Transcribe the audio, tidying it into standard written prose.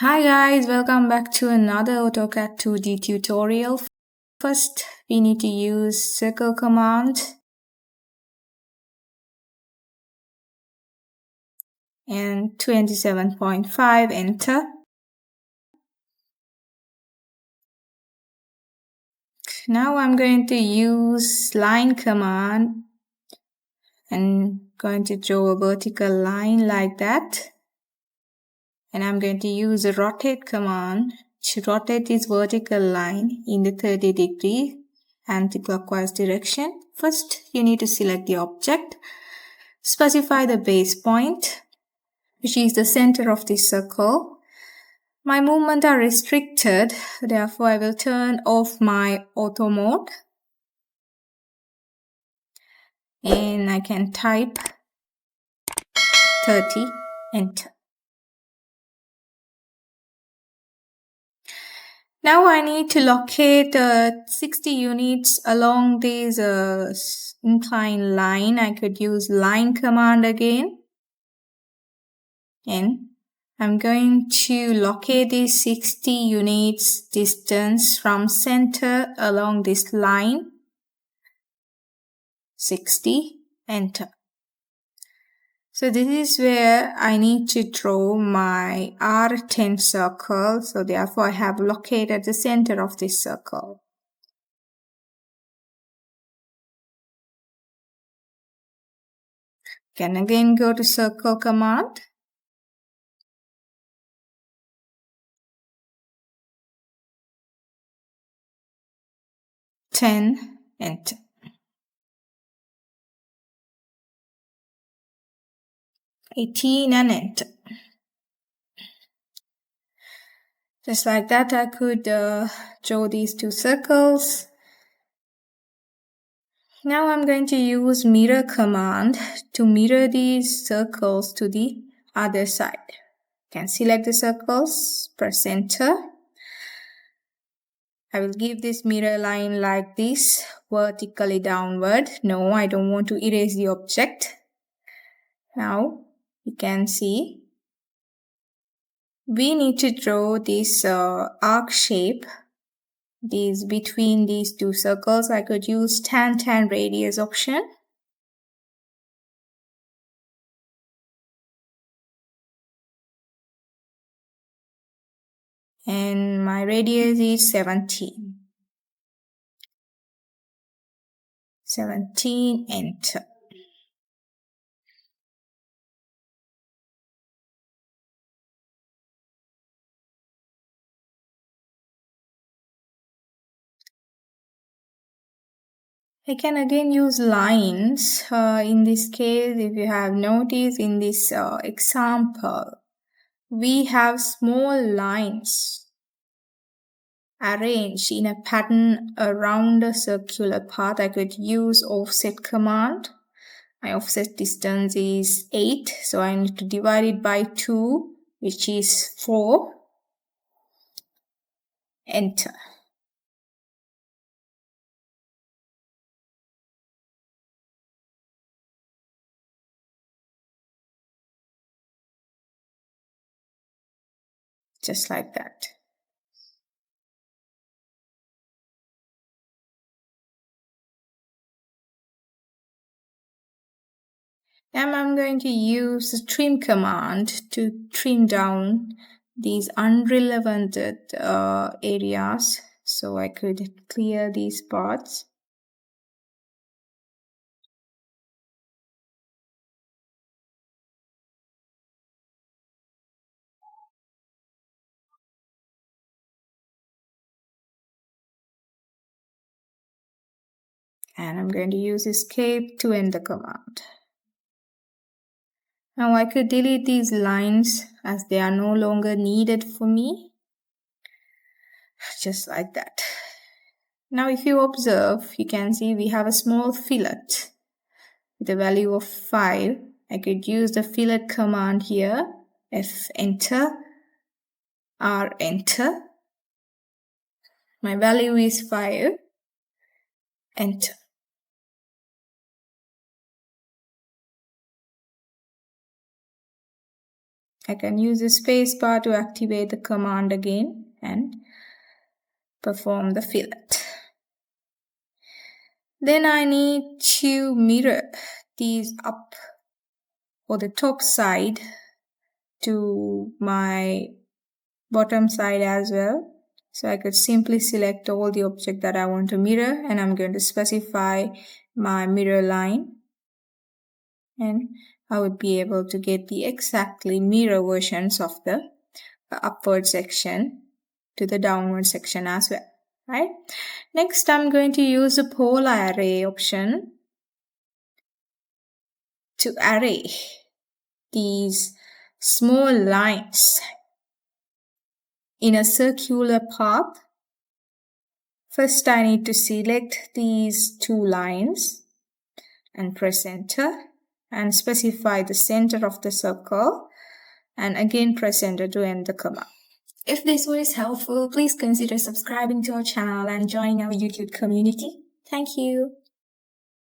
Hi guys, welcome back to another Autocad 2D tutorial. First, we need to use circle command and 27.5, enter. Now I'm going to use line command and going to draw a vertical line like that. And I'm going to use a rotate command to rotate this vertical line in the 30-degree anti-clockwise direction. First, you need to select the object, specify the base point, which is the center of the circle. My movements are restricted, therefore I will turn off my auto mode. And I can type 30, enter. Now I need to locate 60 units along this inclined line. I could use line command again. And I'm going to locate these 60 units distance from center along this line. 60, enter. So this is where I need to draw my R10 circle. So therefore I have located the center of this circle. Can again go to circle command. Enter. 18 and enter. Just like that, I could draw these two circles. Now I'm going to use mirror command to mirror these circles to the other side. Can select the circles, press enter. I will give this mirror line like this, vertically downward. No, I don't want to erase the object. Now you can see we need to draw this arc shape. Between these two circles, I could use tan radius option. And my radius is 17. 17, enter. I can again use lines. In this case, if you have noticed in this example, we have small lines arranged in a pattern around a circular path. I could use offset command. My offset distance is 8, so I need to divide it by 2, which is 4. Enter. Just like that. Now I'm going to use the trim command to trim down these unrelevant areas, so I could clear these parts. And I'm going to use escape to end the command. Now I could delete these lines as they are no longer needed for me. Just like that. Now if you observe, you can see we have a small fillet with a value of 5. I could use the fillet command here. F enter, R enter. My value is 5. Enter. I can use the space bar to activate the command again and perform the fillet. Then I need to mirror these up or the top side to my bottom side as well. So I could simply select all the object that I want to mirror, and I'm going to specify my mirror line, and I would be able to get the exactly mirror versions of the upward section to the downward section as well, right? Next, I'm going to use the polar array option to array these small lines in a circular path. First, I need to select these two lines and press enter and specify the center of the circle, and again press enter to end the command. If this was helpful, please consider subscribing to our channel and joining our YouTube community. Thank you.